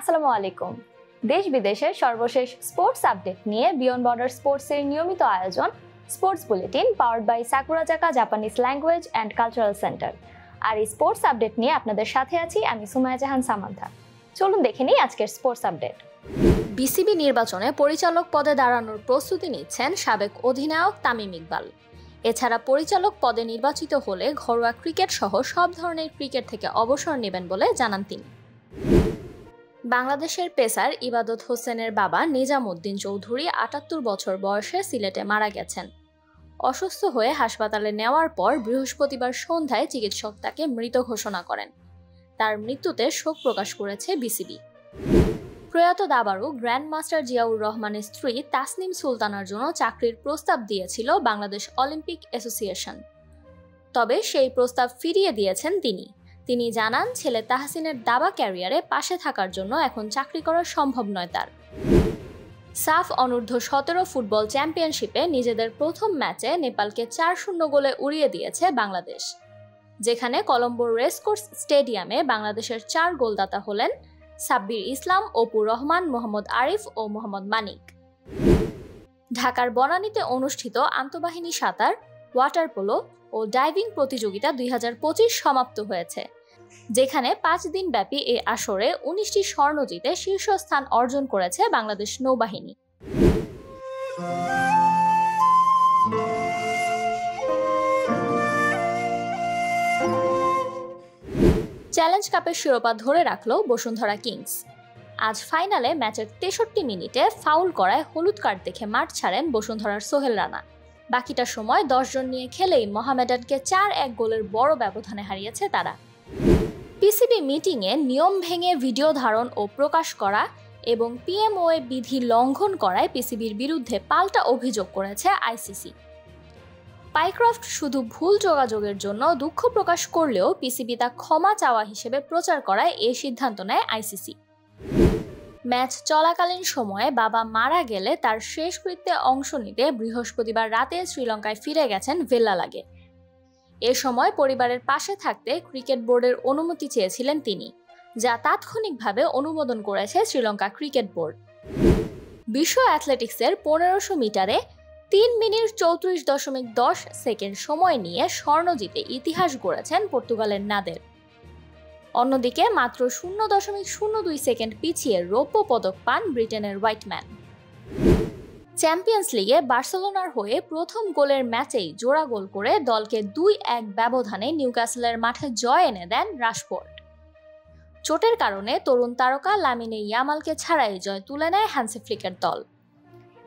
আসসালামু আলাইকুম। দেশ বিদেশের সর্বশেষ স্পোর্টস আপডেট নিয়ে বিয়ন্ড বর্ডার স্পোর্টসের নিয়মিত আয়োজন sports bulletin powered by Sakurazaka Japanese language and cultural centre. আর এই স্পোর্টস আপডেট নিয়ে আপনাদের সাথে আছি আমি সুমাইয়া জাহান সামান্থা। চলুন দেখে নিই আজকের স্পোর্টস আপডেট। বিসিবি নির্বাচনে পরিচালক পদে দাঁড়ানোর প্রস্তুতি নিচ্ছেন সাবেক অধিনায়ক তামিম ইকবাল। এছাড়া পরিচালক পদে নির্বাচিত হলে ঘরোয়া ক্রিকেট সহ সব ধরনের ক্রিকেট থেকে অবসর নেবেন বলে জানান তিনি। বাংলাদেশের পেসার ইবাদত হোসেনের বাবা নিজামউদ্দিন চৌধুরী ৭৮ বছর বয়সে সিলেটে মারা গেছেন। অসুস্থ হয়ে হাসপাতালে নেওয়ার পর বৃহস্পতিবার সন্ধ্যায় চিকিৎসক তাকে মৃত ঘোষণা করেন। তার মৃত্যুতে শোক প্রকাশ করেছে বিসিবি। প্রয়াত দাবাড়ু গ্র্যান্ডমাস্টার জিয়াউর রহমানের স্ত্রী তাসনিম সুলতানার জন্য চাকরির প্রস্তাব দিয়েছিল বাংলাদেশ অলিম্পিক অ্যাসোসিয়েশন। তবে সেই প্রস্তাব ফিরিয়ে দিয়েছেন তিনি জানান, ছেলে তাহসিনের দাবা ক্যারিয়ারে পাশে থাকার জন্য এখন চাকরি করা সম্ভব নয় তার। সাফ অনূর্ধ্ব-17 ফুটবল চ্যাম্পিয়নশিপে নিজেদের প্রথম ম্যাচে নেপালকে ৪-০ গোলে উড়িয়ে দিয়েছে বাংলাদেশ, যেখানে কলম্বোর রেসকোর্স স্টেডিয়ামে বাংলাদেশের ৪ গোলদাতা হলেন সাব্বির ইসলাম, অপুর রহমান, মোহাম্মদ আরিফ ও মোহাম্মদ মানিক। ঢাকার বনানীতে অনুষ্ঠিত আন্তঃবাহিনী সাঁতার, ওয়াটার পোলো ও ডাইভিং প্রতিযোগিতা ২০২৫ সমাপ্ত হয়েছে, যেখানে ৫ দিন ব্যাপী এই আসরে ১৯টি স্বর্ণ জিতে শীর্ষস্থান অর্জন করেছে বাংলাদেশ নৌবাহিনী। চ্যালেঞ্জ কাপের শিরোপা ধরে রাখল বসুন্ধরা কিংস। আজ ফাইনালে ম্যাচের ৬৩ মিনিটে ফাউল করায় হলুদ কার্ড দেখে মাঠ ছাড়েন বসুন্ধরার সোহেল রানা। বাকিটা সময় ১০ জন নিয়ে খেলেই মোহামেডানকে ৪-১ গোলের বড় ব্যবধানে হারিয়েছে তারা। পিসিবি মিটিংয়ে নিয়ম ভেঙে ভিডিও ধারণ ও প্রকাশ করা এবং পিএমওএ বিধি লঙ্ঘন করায় পিসিবির বিরুদ্ধে পাল্টা অভিযোগ করেছে আইসিসি। পাইক্রফট শুধু ভুল যোগাযোগের জন্য দুঃখ প্রকাশ করলেও পিসিবি তা ক্ষমা চাওয়া হিসেবে প্রচার করায় এই সিদ্ধান্ত নেয় আইসিসি। ম্যাচ চলাকালীন সময়ে বাবা মারা গেলে তার শেষকৃত্যে অংশ নিতে বৃহস্পতিবার রাতে শ্রীলঙ্কায় ফিরে গেছেন ভেল্লালাগে। এ সময় পরিবারের পাশে থাকতে ক্রিকেট বোর্ডের অনুমতি চেয়েছিলেন তিনি, যা তাৎক্ষণিকভাবে অনুমোদন করেছে শ্রীলঙ্কা ক্রিকেট বোর্ড। বিশ্ব অ্যাথলেটিক্সের ১৫০০ মিটারে ৩ মিনিট ৩৪.১০ সেকেন্ড সময় নিয়ে স্বর্ণ জিতে ইতিহাস গড়েছেন পর্তুগালের নাদের। অন্যদিকে মাত্র ০.০২ সেকেন্ড পিছিয়ে রৌপ্য পদক পান ব্রিটেনের হোয়াইটম্যান। চ্যাম্পিয়ন্স লিগে বার্সেলোনার হয়ে প্রথম গোলের ম্যাচেই জোড়া গোল করে দলকে ২-১ ব্যবধানে নিউক্যাসলের মাঠে জয় এনে দেন রাশফোর্ড। চোটের কারণে তরুণ তারকা লামিনে ইয়ামালকে ছাড়াই জয় তুলে নেয় হ্যান্সি ফ্লিকের দল।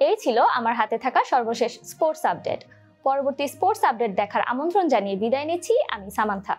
এই ছিল আমার হাতে থাকা সর্বশেষ স্পোর্টস আপডেট। পরবর্তী স্পোর্টস আপডেট দেখার আমন্ত্রণ জানিয়ে বিদায় নিচ্ছি আমি সামান্থা।